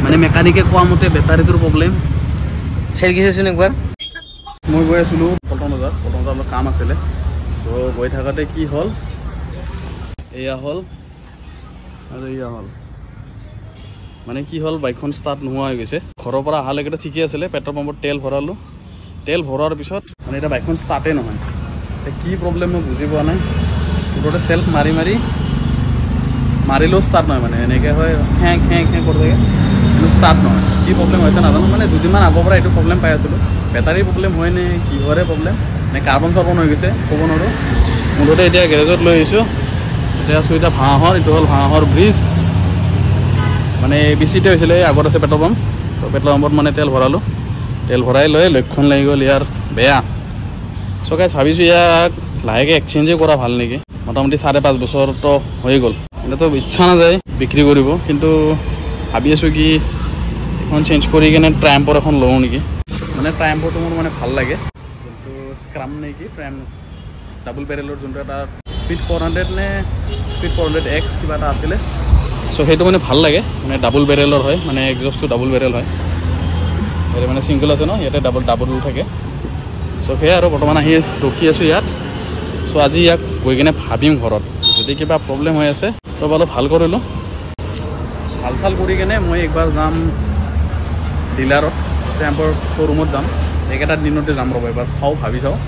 মানে মেকানিকে কোৱা মতে বেটাৰীটোৰ প্ৰব্লেম চেল গিছেচোন একবাৰ মই গৈ আছিলোঁ পল্টন বজাৰ অলপ কাম আছিলে চ' গৈ থাকোঁতে কি হ'ল এয়া হ'ল আৰু এয়া হ'ল মানে কি হ'ল বাইকখন ষ্টাৰ্ট নোহোৱা হৈ গৈছে ঘৰৰ পৰা অহালৈকেতো ঠিকেই আছিলে পেট্ৰল পাম্পত তেল ভৰালোঁ তেল ভৰোৱাৰ পিছত মানে এতিয়া বাইকখন ষ্টাৰ্টেই নহয় এতিয়া কি প্ৰব্লেম মই বুজি পোৱা নাই গোটেই চেল্ফ মাৰিলেও ষ্টাৰ্ট নহয় মানে এনেকৈ হয় খেঁ কৰি থাকে কিন্তু ষ্টাৰ্ট নহয় কি প্ৰব্লেম হৈছে নাজানো মানে দুদিনমান আগৰ পৰা এইটো প্ৰব্লেম পাই আছিলোঁ বেটাৰী প্ৰব্লেম হয় নে কিহৰে প্ৰব্লেম নে কাৰ্বন চাৰ্বন হৈ গৈছে ক'ব নোৱাৰোঁ মুঠতে এতিয়া গেৰেজত লৈ আহিছোঁ এতিয়া আছোঁ এতিয়া ভাঁহৰ এইটো হ'ল ভাঁহৰ ব্ৰিজ মানে বেছিতে হৈছিলে আগত আছে পেট্ৰল পাম্প তো পেট্ৰল পাম্পত মানে তেল ভৰালোঁ তেল ভৰাই লৈ লক্ষণ লাগি গ'ল ইয়াৰ বেয়া চ' গাইছ ভাবিছোঁ ইয়াক লাহেকৈ এক্সচেঞ্জে কৰা ভাল নেকি মোটামুটি 5.5 বছৰতো হৈ গ'ল এতিয়াতো ইচ্ছা নাযায় বিক্ৰী কৰিব কিন্তু ভাবি আছোঁ কি এখন চেঞ্জ কৰি কিনে ট্ৰাম্পৰ এখন লওঁ নেকি মানে ট্ৰাম্পৰটো মোৰ মানে ভাল লাগে যোনটো স্ক্ৰাম নেকি ট্ৰাম্প ডাবল বেৰেলৰ যোনটো এটা স্পীড 400 নে স্পীড 400X কিবা এটা আছিলে চ' সেইটো মানে ভাল লাগে মানে ডাবল বেৰেলৰ হয় মানে এক্সজষ্টটো ডাবল বেৰেল হয় ইয়াতে মানে ছিংগল আছে ন ইয়াতে ডাবল থাকে চ' সেয়াই আৰু বৰ্তমান আহি ৰখি আছোঁ ইয়াত চ' আজি ইয়াক গৈ কিনে ভাবিম ঘৰত যদি কিবা প্ৰব্লেম হৈ আছে তো অলপ ভাল কৰিলোঁ ভাল চাল কৰি কিনে মই একবাৰ যাম ডিলাৰত ট্ৰাম্পৰ শ্ব'ৰুমত যাম এইকেইটা দিনতে যাম ৰ'ব এবাৰ ভাবি চাওঁ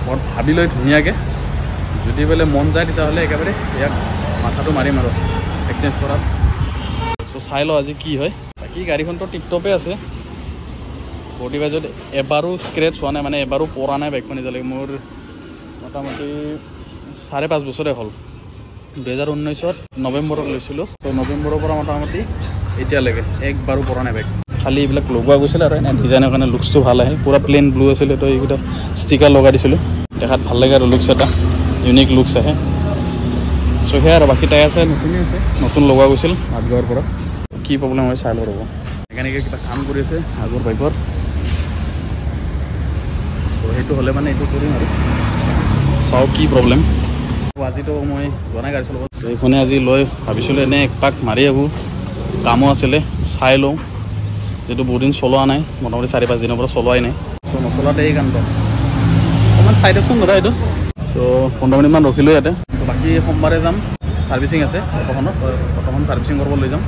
ঘৰত ভাবি লৈ ধুনীয়াকৈ যদি বোলে মন যায় তেতিয়াহ'লে একেবাৰে ইয়াক মাথাটো মাৰিম আৰু এক্সচেঞ্জ কৰাত চ' চাই লওঁ আজি কি হয় বাকী গাড়ীখনতো টিপটপে আছে বডি ৱাইজত এবাৰো স্ক্ৰেচ হোৱা নাই মানে এবাৰো পৰা নাই বাইকখন এতিয়ালৈকে মোৰ মোটামুটি 5.5 বছৰে হ'ল 2019 নৱেম্বৰত লৈছিলোঁ তো নৱেম্বৰৰ পৰা মোটামুটি এতিয়ালৈকে একবাৰো পৰা নাই বাইক খালি এইবিলাক লগোৱা গৈছিলে আৰু এনে ডিজাইনৰ কাৰণে লুকছটো ভাল আহে পুৰা প্লেইন ব্লু আছিলে তো এইকেইটা ষ্টিকাৰ লগাই দিছিলোঁ দেখাত ভাল লাগে আৰু লুকছ এটা ইউনিক লুকছ আহে চ' সেয়া আৰু বাকী টায়াৰ আছে নতুনেই আছে নতুন লগোৱা গৈছিল মাতগাঁৱৰ পৰা কি প্ৰব্লেম হয় চাই লওঁ ৰ'ব মেকানিকে কিবা কাম কৰি আছে আগৰ বাইকৰ চ' সেইটো হ'লে মানে এইটো কৰিম আৰু চাওঁ কি প্ৰব্লেম আজিতো মই যোৱা নাই গাড়ী চলাব এইখনে আজি লৈ ভাবিছিলোঁ এনেই এক পাক মাৰি আহোঁ কামো আছিলে চাই লওঁ যিটো বহুত দিন চলোৱা নাই মোটামুটি 4-5 দিনৰ পৰা চলোৱাই নাই চ' নচলাতে এই কাৰণটো অকণমান চাই দিয়কচোন দাদা এইটো চ' 15 মিনিটমান ৰখিলোঁ ইয়াতে চ' বাকী সোমবাৰে যাম ছাৰ্ভিচিং আছে অটোখন ছাৰ্ভিচিং কৰিব লৈ যাম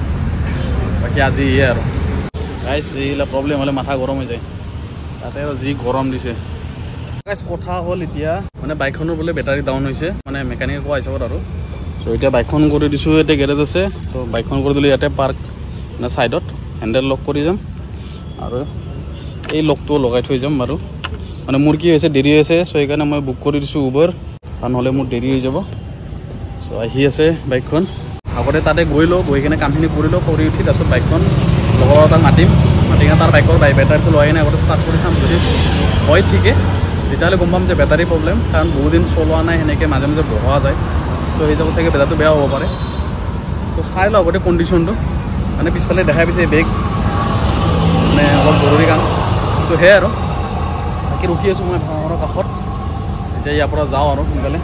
বাকী আজি ইয়ে আৰু গাইছ এইবিলাক প্ৰব্লেম হ'লে মাথা গৰম হৈ যায় তাতে আৰু যি গৰম দিছে গাইছ কথা হ'ল এতিয়া মানে বাইকখনৰ বোলে বেটাৰী ডাউন হৈছে মানে মেকানিকে কোৱা হিচাপত আৰু চ' এতিয়া বাইকখন কৰি দিছোঁ এতিয়া গেৰেজ আছে তো বাইকখন কৰি দিলোঁ ইয়াতে পাৰ্ক মানে ছাইডত হেণ্ডেল লক কৰি যাম আৰু এই লকটো লগাই থৈ যাম বাৰু মানে মোৰ কি হৈছে দেৰি হৈছে চ' সেইকাৰণে মই বুক কৰি দিছোঁ উবৰ কাৰণ নহ'লে মোৰ দেৰি হৈ যাব চ' আহি আছে বাইকখন আগতে তাতে গৈ কিনে কামখিনি কৰি উঠি তাৰপিছত বাইকখন লগৰ তাক মাতি কিনে তাৰ বাইকৰ বেটাৰীটো লৈ কিনে আগতে ষ্টাৰ্ট কৰি চাম যদি হয় ঠিকে তেতিয়াহ'লে গম পাম যে বেটাৰী প্ৰব্লেম কাৰণ বহুত দিন চলোৱা নাই সেনেকৈ মাজে মাজে বহোৱা যায় চ' সেই হিচাপত চাগে বেটাৰীটো বেয়া হ'ব পাৰে চ' চাই লওঁ আগতে কণ্ডিশ্যনটো মানে পিছফালে দেখাই পিছে বেগ মানে অলপ জৰুৰী কাম চ' সেয়াই আৰু বাকী ৰখি আছোঁ মই ভাঙৰৰ কাষত এতিয়া ইয়াৰ পৰা যাওঁ আৰু সোনকালে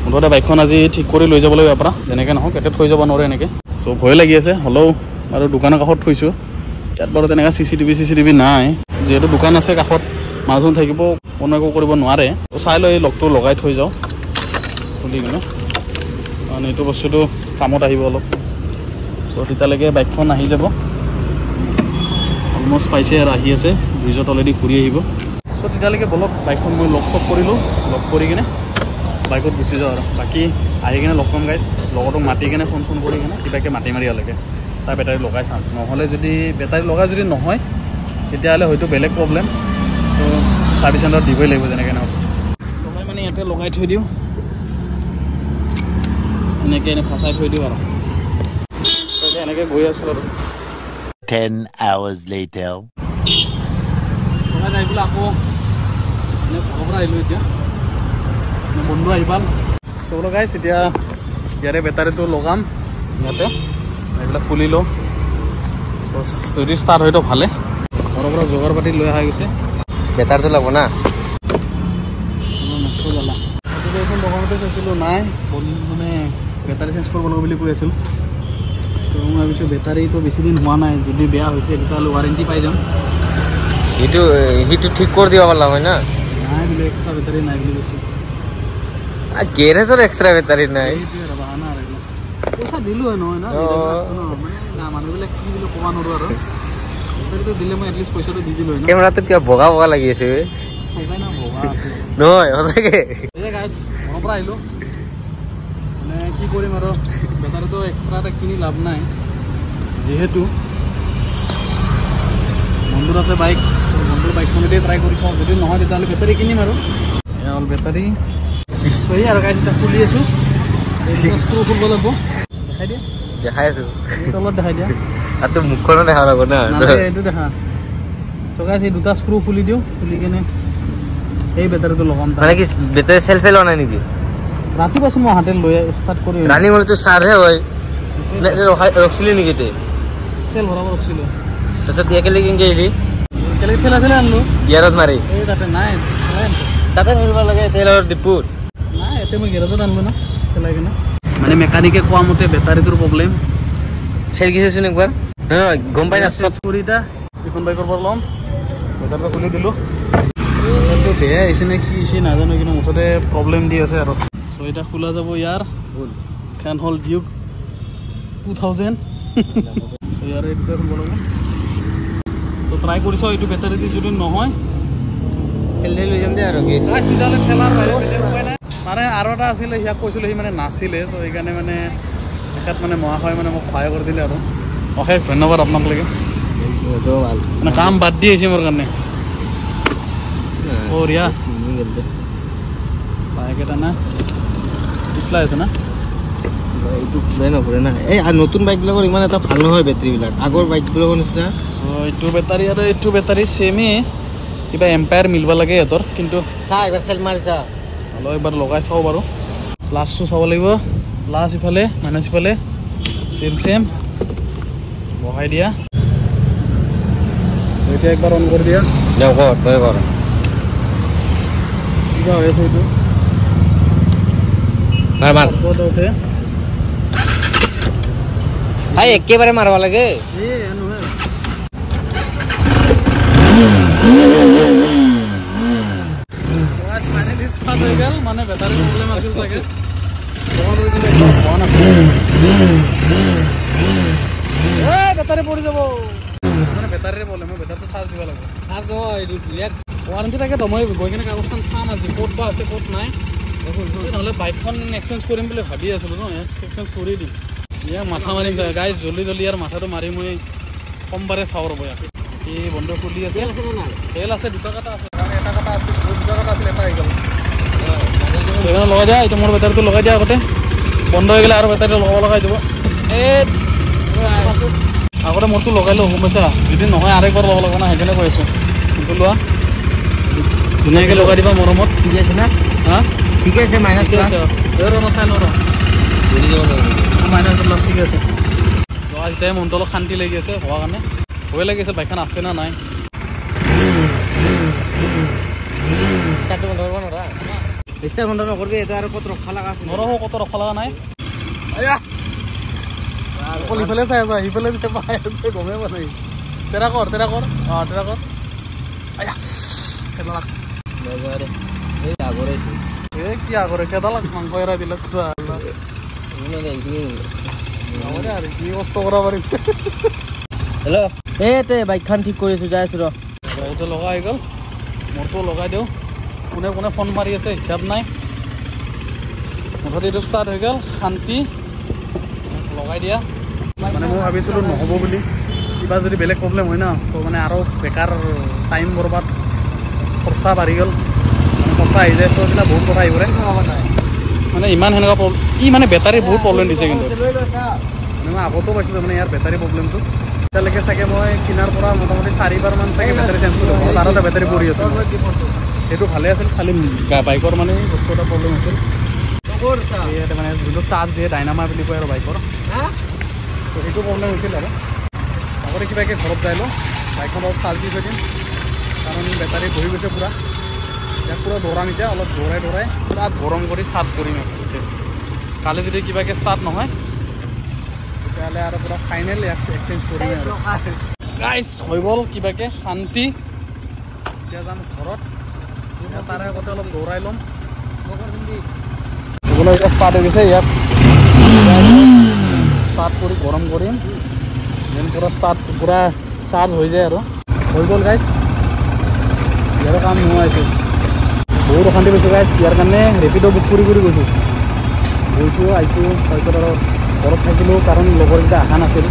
মুঠতে বাইকখন আজি ঠিক কৰি লৈ যাব লাগিব ইয়াৰ পৰা যেনেকৈ নহওক এতিয়া থৈ যাব নোৱাৰে এনেকৈ চ' ভয় লাগি আছে হ'লেও আৰু দোকানৰ কাষত থৈছোঁ ইয়াত বাৰু তেনেকৈ CCTV নাই যিহেতু দোকান আছে কাষত মানুহজন থাকিব কোনো একো কৰিব নোৱাৰে ত' চাই লৈ লকটো লগাই থৈ যাওঁ খুলি কিনে কাৰণ এইটো বস্তুটো কামত আহিব অলপ চ' তেতিয়ালৈকে বাইকখন আহি যাব অলমষ্ট পাইছে আৰু আহি আছে ব্ৰিজত অলৰেডি ঘূৰি আহিব চ' তেতিয়ালৈকে বলক বাইকখন মই লক চক কৰিলোঁ লক কৰি কিনে বাইকত গুচি যাওঁ আৰু বাকী আহি কিনে লগ পাম গাইছ লগৰটোক মাতি কিনে ফোন কৰি কিনে কিবাকৈ মাতি মাৰি আলৈকে তাৰ বেটাৰী লগাই চাম নহ'লে যদি বেটাৰী লগাই যদি নহয় তেতিয়াহ'লে হয়তো বেলেগ প্ৰব্লেম তো ছাৰ্ভিচ চেণ্টাৰত দিবই লাগিব যেনেকৈ নহওক লগাই মানে ইয়াতে লগাই থৈ দিওঁ এনেকৈ ফচাই থৈ দিওঁ আৰু এনেকৈ গৈ আছোঁ আৰু 10 hours later লগাই যাই পেলাই আকৌ এনে ঘৰৰ পৰা আহিলোঁ এতিয়া বন্ধু আহি পাল চব লগাইছ এতিয়া ইয়াৰে বেটাৰীটো লগাম ইয়াতে এইবিলাক খুলি লওঁ যদি ষ্টাৰ্ট হয়তো ভালে ঘৰৰ পৰা যোগাৰ পাতি লৈ অহা গৈছে বেটাৰীটো লাগব না এখন দোকানতে চাইছিলোঁ নাই মানে বেটাৰী চেঞ্জ কৰিব লাগিব বুলি কৈ আছিলোঁ তো মই ভাবিছোঁ বেটাৰীটো বেছি দিন হোৱা নাই, যদি বেয়া হৈছে তেতিয়াহ'লে ৱাৰেণ্টি পাই যাম। সিটো ঠিক কৰি দিব পাৰলা হয় না? নাই বোলে এক্সট্ৰা বেটাৰী নাই বুলি কৈছোঁ। গেৰেজৰ এক্সট্ৰা বেটাৰী নাই? এইটোৱে ৰ'বা না আৰু পইচা দিলোঁ হয় নহয় না, মানে মানুহবিলাক কি বুলি ক'ব নোৱাৰোঁ আৰু। বেটাৰীটো দিলে মই এটলিষ্ট পইচাটো দি দিলোঁ হয় ন। কেমেৰাটোত কিবা বগা বগা লাগি আছে বগা না বগা আছে নহয় সঁচাকে। এই গাইছ ঘৰৰ পৰা আহিলোঁ, মানে কি কৰিম আৰু বেটাৰীটো এক্সট্ৰা এটা কিনি লাভ নাই, যিহেতু বন্ধুৰ আছে বাইক, বন্ধুৰ বাইকখনতে ট্ৰাই কৰি চাওঁ, যদি নহয় তেতিয়াহ'লে বেটাৰী কিনিম আৰু। এয়া হ'ল বেটাৰী। এই আৰু গাইছ এতিয়া খুলি আছোঁ, স্ক্ৰু খুলিব লাগিব। দেখাই দিয়া, দেখাই আছো তলত দেখাই দিয়া, আৰু মুখখনো দেখা লাগিব না। এইটো দেখা। চ' গাইছ এই দুটা স্ক্ৰু খুলি দিওঁ, খুলি কেনে এই বেটাৰীটো লগাম। মানে কি বেটাৰী চেল্ফে লোৱা নাই নেকি? ৰাতিপুৱাচোন মই হাতে লৈ ষ্টাৰ্ট কৰি ৰানিং হ'লেতো চাৰ্জহে হয়, ৰখিছিলি নেকি তই? তেল ভৰাব ৰখিছিলোঁ, তাৰপিছত একেলগে কেনেকৈ আহিলি? একেলগে ঠেলা আনিলোঁ গিয়াৰত মাৰি। এই তাতে নাই তাতে ধৰিব লাগে তেলৰ ডিপুত। নাই ইয়াতে মই গেৰেজত আনিলোঁ না পেলাই কিনে। মানে মেকানিকে কোৱা মতে বেটাৰীটোৰ প্ৰব্লেম। চেল গিছেচোন একবাৰ, গম পাই না চব কৰি এতিয়া এইখন বাইকৰ পৰা ল'ম, বেটাৰীটো খুলি দিলোঁ। বেটাৰীটো বেয়া আহিছে নে কি হৈছে নাজানো, কিন্তু মুঠতে প্ৰব্লেম দি আছে আৰু। চ' এতিয়া খোলা যাব ইয়াৰ ফেন হ'ল ডিউক 2000। চ' ইয়াৰ এই দুটা খুলিব লাগিব। চ' ট্ৰাই কৰি চাওঁ, এইটো বেটাৰী দি যদি নহয় খেলি লৈ যাম দে আৰু মানে আৰু এটা আছিলে, সিয়াক কৈছিলোঁ সি মানে নাছিলে, ত' সেইকাৰণে মানে তেখেত মানে মহাশয় মানে মোক সহায় কৰি দিলে আৰু। অশেষ ধন্যবাদ আপোনালোকে, মানে কাম বাদ দি আহিছে মোৰ কাৰণে। বঢ়িয়া বাইক এটা না পিছলাই আছে না, এইটো খুলাই নপৰে না। এই নতুন বাইকবিলাকৰ ইমান এটা ভাল নহয় বেটাৰীবিলাক, আগৰ বাইকবিলাকৰ নিচিনা। চ' এইটো বেটাৰী আৰু এইটো বেটাৰী ছেমেই, কিবা এম্পায়াৰ মিলিব লাগে ইহঁতৰ। কিন্তু চা একবাৰ চেল মাৰি চা, অলপ এবাৰ লগাই চাওঁ বাৰু। প্লাছটো চাব লাগিব, প্লাছ ইফালে মাইনাছ ইফালে ছেম ছেম বহাই দিয়া। এতিয়া একবাৰ অন কৰি দিয়া, তই কৰ কিবা হৈ আছে এইটো উঠে। ভাই একেবাৰে মাৰিব লাগে। মানে বেটাৰী প্ৰব্লেম আছিল চাগে, বেটাৰী পৰি যাব। মানে বেটাৰীৰে প্ৰব্লেম, মই বেটাৰীটো চাৰ্জ দিব লাগিব। চাৰ্জ ৱাৰেণ্টি তাকেতো মই গৈ কিনে কাগজখন চাম আজি, ক'ত বা আছে ক'ত নাই। নহ'লে বাইকখন এক্সচেঞ্জ কৰিম বুলি ভাবি আছিলোঁ ন, এক্সচেঞ্জ কৰি দিম। ইয়াক মাথা মাৰিম গাইজ, জল্দি জল্দি ইয়াৰ মাথাটো মাৰি মই সোমবাৰে চাওঁ ৰ'ব। ইয়াক এই বন্ধ খুলি আছে, তেল আছে, দুটা কাটা আছে, এটা কাটা আছিল, দুটা কাটা আছিল, এটা আহি গ'ল। সেইকাৰণে লগাই দিয়া, এইটো মোৰ বেটাৰীটো লগাই দিয়া আগতে, বন্ধ হৈ গ'লে আৰু বেটাৰীটো লগাই দিব। এই আগতে মোৰটো লগাই লওঁ, গম পাইছা? যদি নহয় আৰু একবাৰ ল'ব লাগিব না, সেইকাৰণে কৈ আছোঁ। কিন্তু লোৱা ধুনীয়াকৈ লগাই দিবা মৰমত। ঠিক আছে না? হা ঠিক আছে, মাইনাছ ঠিক আছে, চাই লওঁ মাইনাছ অলপ ঠিক আছে। যেতিয়াই মনটো অলপ শান্তি লাগি আছে হোৱাৰ কাৰণে, ভয় লাগি আছে বাইকখন আছে না নাই। বন্ধ নকৰিবি, এইটো আৰু ক'ত ৰখা লগা আছে? নৰহো, ক'ত ৰখা লগা নাই। অকল ইফালে চাই আছা, সিফালে চাই পাই আছে, গমেই পোৱা নাই। তেৰা কৰ, তেৰা কৰ, অঁ তেৰা কৰ। এই কি আগৰে কেইডালাক মাংস এৰাই দিলে আৰু কি কষ্ট কৰা পাৰিম। হেল্ল', এই বাইকখন ঠিক কৰি আছোঁ, যাই আছোঁ ৰ। এইটো লগাই আহি গ'ল, মোৰটো লগাই দিওঁ। কোনে কোনে ফোন মাৰি আছে হিচাপ নাই। মুঠতে এইটো ষ্টাৰ্ট হৈ গ'ল, শান্তি লগাই দিয়া। মানে মই ভাবিছিলোঁ নহ'ব বুলি, কিবা যদি বেলেগ প্ৰব্লেম হয় ন, তো মানে আৰু বেকাৰ টাইম বৰবাদ, খৰচা বাঢ়ি গ'ল, খৰচা আহি যায়। চ' এইবিলাক বহুত কথা আহিব মানে ইমান সেনেকুৱা ই মানে বেটাৰী বহুত প্ৰব্লেম দিছে। কিন্তু মানে মই আগতো পাইছোঁ মানে ইয়াৰ বেটাৰী প্ৰব্লেমটো। এতিয়ালৈকে চাগে মই কিনাৰ পৰা মোটামুটি 4বাৰমান চাগে বেটাৰী চেঞ্জ কৰিলোঁ, ঘৰত আৰু এটা বেটাৰী পৰি আছিল। সেইটো ভালে আছিল, খালি বাইকৰ মানে বস্তু এটা প্ৰব্লেম হৈছিল। ইয়াতে মানে যোনটো চাৰ্জ দিয়ে ডাইনামা বুলি কয় আৰু বাইকৰ, তো সেইটো প্ৰব্লেম হৈছিল। আৰু আগতে কিবাকৈ ঘৰত যাই লওঁ, বাইকখন অলপ চাৰ্জ দি থৈ দিম, কাৰণ বেটাৰী বহি গৈছে পূৰা। ইয়াক পূৰা দৌৰাম এতিয়া, অলপ দৌৰাই পূৰা গৰম কৰি চাৰ্জ কৰিম। কালি যদি কিবাকৈ ষ্টাৰ্ট নহয় তেতিয়াহ'লে আৰু পূৰা ফাইনেল এক্সচেঞ্জ কৰিম আৰু গাইছ হৈ গ'ল কিবাকৈ শান্তি এতিয়া যাম ঘৰত তাৰে আগতে অলপ দৌৰাই ল'ম হ'বলৈ এতিয়া ষ্টাৰ্ট হৈ গৈছে ইয়াত ষ্টাৰ্ট কৰি গৰম কৰিম দেন পূৰা চাৰ্জ হৈ যায় আৰু হৈ গ'ল গাইছ ইয়াৰ কাম নোহোৱাইছোঁ বহুত অশান্তি পাইছোঁ গাইছ ইয়াৰ কাৰণে ৰেপিডো বুক কৰি গৈছোঁ আহিছোঁ তাৰপিছত আৰু ঘৰত থাকিলোঁ কাৰণ লগৰকেইটা অহা নাছিল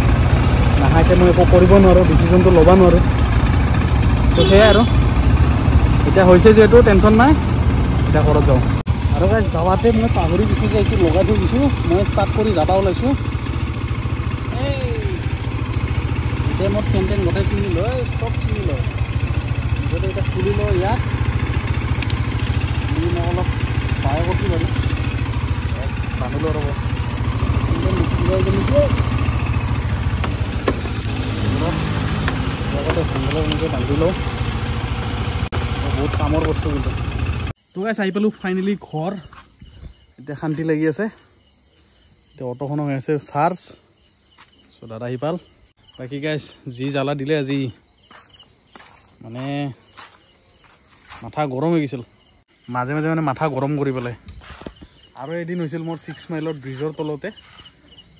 নাহাকৈ মই একো কৰিব নোৱাৰোঁ ডিচিশ্যনটো ল'ব নোৱাৰোঁ তো সেয়াই আৰু এতিয়া হৈছে যিহেতু টেনশ্যন নাই এতিয়া ঘৰত যাওঁ আৰু গাইছ যাওঁতে মই পাহৰি গৈছোঁ যে এইটো লগাই থৈ গৈছোঁ মই ষ্টাৰ্ট কৰি যাব ওলাইছোঁ এতিয়া মই ফেন গোটেই চিঙি লয় চব চিঙি লয় গোটেই এতিয়া খুলি লওঁ ইয়াত মই অলপ সহায় কৰিছোঁ বাৰু বান্ধিলোঁ ৰ'ব এনেকৈ বান্ধি লওঁ বহুত কামৰ বস্তু কিন্তু তো গাইছ আহি পালোঁ ফাইনেলি ঘৰ এতিয়া শান্তি লাগি আছে এতিয়া অটোখনো হৈ আছে চাৰ্জ চ' দাদা আহি পাল বাকী গাইছ যি জ্বালা দিলে আজি মানে মাথা গৰম হৈ গৈছিল মাজে মাজে মানে মাথা গৰম কৰি পেলাই আৰু এদিন হৈছিল মোৰ 6 মাইলৰ ব্ৰিজৰ তলতে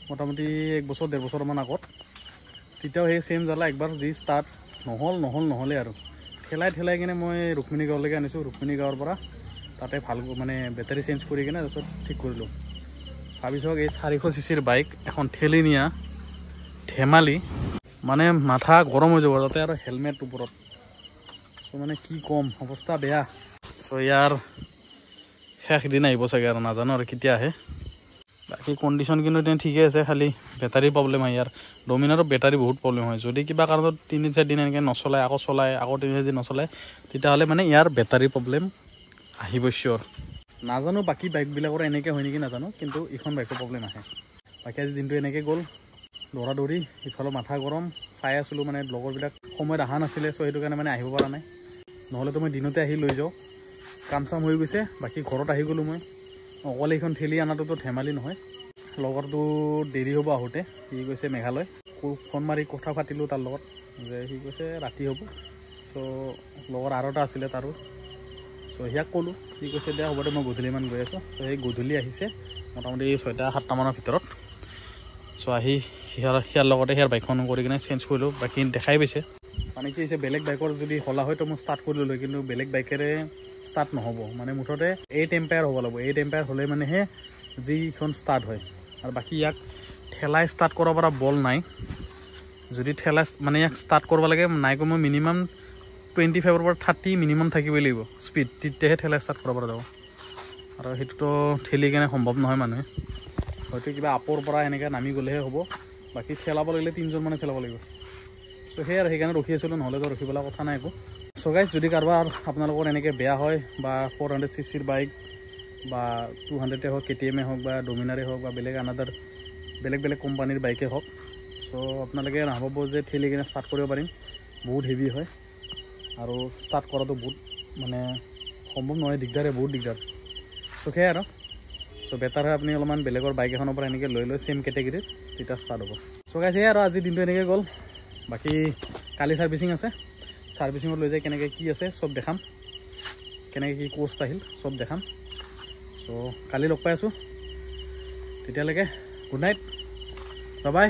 মোটামুটি 1 বছৰ 1.5 বছৰমান আগত তেতিয়াও সেই ছেইম জ্বালা একবাৰ যি ষ্টাৰ্ট নহ'লে আৰু ঠেলাই কিনে মই ৰুক্মিণী গাঁৱলৈকে আনিছোঁ ৰুক্মিণী গাঁৱৰ পৰা তাতে ভাল মানে বেটাৰী চেঞ্জ কৰি কিনে তাৰপিছত ঠিক কৰিলোঁ ভাবি চাওক এই 400 cc বাইক এখন ঠেলি নিয়া ধেমালি মানে মাথা গৰম হৈ যাব তাতে আৰু হেলমেট ওপৰত চ' মানে কি ক'ম অৱস্থা বেয়া চ' ইয়াৰ শেষ দিন আহিব চাগে আৰু নাজানো আৰু কেতিয়া আহে বাকী কণ্ডিশ্যন কিন্তু এতিয়া ঠিকে আছে খালি বেটাৰী প্ৰব্লেম হয় ইয়াৰ ডমিনাৰৰ বেটাৰী বহুত প্ৰব্লেম হয় যদি কিবা কাৰণত 3-4 দিন এনেকৈ নচলায় আকৌ 3-4 দিন নচলায় তেতিয়াহ'লে মানে ইয়াৰ বেটাৰী প্ৰব্লেম আহিব চিয়'ৰ নাজানো বাকী বাইকবিলাকৰ এনেকৈ হয় নেকি নাজানো কিন্তু এইখন বাইকৰ প্ৰব্লেম আহে বাকী আজি দিনটো এনেকৈ গ'ল দৌৰি ইফালে মাথা গৰম চাই আছিলোঁ মানে লগৰবিলাক সময়ত অহা নাছিলে চ' সেইটো কাৰণে মানে আহিব পৰা নাই নহ'লেতো মই দিনতে আহি লৈ যাওঁ কাম চাম হৈ গৈছে বাকী ঘৰত আহি গ'লোঁ মই অকলে এইখন ঠেলি অনাটোতো ধেমালি নহয় লগৰটো দেৰি হ'ব আহোঁতে সি গৈছে মেঘালয় ফোন মাৰি কথা পাতিলোঁ তাৰ লগত যে সি কৈছে ৰাতি হ'ব চ' লগৰ আৰু এটা আছিলে তাৰো চ' সিয়াক ক'লোঁ সি কৈছে দিয়া হ'ব দে মই গধূলিমান গৈ আছোঁ চ' সেই গধূলি আহিছে মোটামুটি 6-7 মানৰ ভিতৰত চ' আহি সিয়াৰ লগতে সিয়াৰ বাইকখন কৰি কিনে চেঞ্জ কৰিলোঁ বাকী দেখাই পাইছে মানে কি হৈছে বেলেগ বাইকৰ যদি হলা হয় তো মই ষ্টাৰ্ট কৰি ল'লোঁ কিন্তু বেলেগ বাইকেৰে ষ্টাৰ্ট নহ'ব মানে মুঠতে 8 এম্পায়াৰ হ'ব লাগিব 8 এম্পায়াৰ হ'লে মানেহে যিখন ষ্টাৰ্ট হয় আৰু বাকী ইয়াক ঠেলাই ষ্টাৰ্ট কৰাব পৰা বল নাই যদি ঠেলাই মানে ইয়াক ষ্টাৰ্ট কৰিব লাগে নাই কমেও মিনিমাম 25 পৰা 30 মিনিমাম থাকিবই লাগিব স্পীড তেতিয়াহে ঠেলাই ষ্টাৰ্ট কৰিব পৰা যাব আৰু সেইটোতো ঠেলি কেনে সম্ভৱ নহয় মানুহে হয়তো কিবা আপৰ পৰা এনেকৈ নামি গ'লেহে হ'ব বাকী ঠেলাব লাগিলে 3জন মানে ঠেলাব লাগিব চ' সেই আৰু সেইকাৰণে ৰখি আছিলোঁ নহ'লেতো ৰখি পেলাই কথা নাই একো চ' গাইছ যদি কাৰোবাৰ আপোনালোকৰ এনেকৈ বেয়া হয় বা 400 cc বাইক বা 200 হওক KTM হওক বা ডমিনাৰে হওক বা বেলেগ কোম্পানীৰ বাইকে হওক চ' আপোনালোকে নাভাব যে ঠেলি কিনে ষ্টাৰ্ট কৰিব পাৰিম বহুত হেভি হয় আৰু ষ্টাৰ্ট কৰাটো বহুত মানে সম্ভৱ নহয় বহুত দিগদাৰ চ' সেয়াই আৰু চ' বেটাৰ হয় আপুনি অলপমান বেলেগৰ বাইক এখনৰ পৰা এনেকৈ লৈ ছেইম কেটেগৰীত তেতিয়া ষ্টাৰ্ট হ'ব চ' গাইছ সেয়াই আৰু আজি দিনটো এনেকৈ গ'ল বাকী কালি ছাৰ্ভিচিং আছে ছাৰ্ভিচিঙত লৈ যায় কেনেকৈ কি আছে চব দেখাম কেনেকৈ কি কষ্ট আহিল চব দেখাম চ' কালি লগ পাই আছোঁ তেতিয়ালৈকে গুড নাইট বাই বাই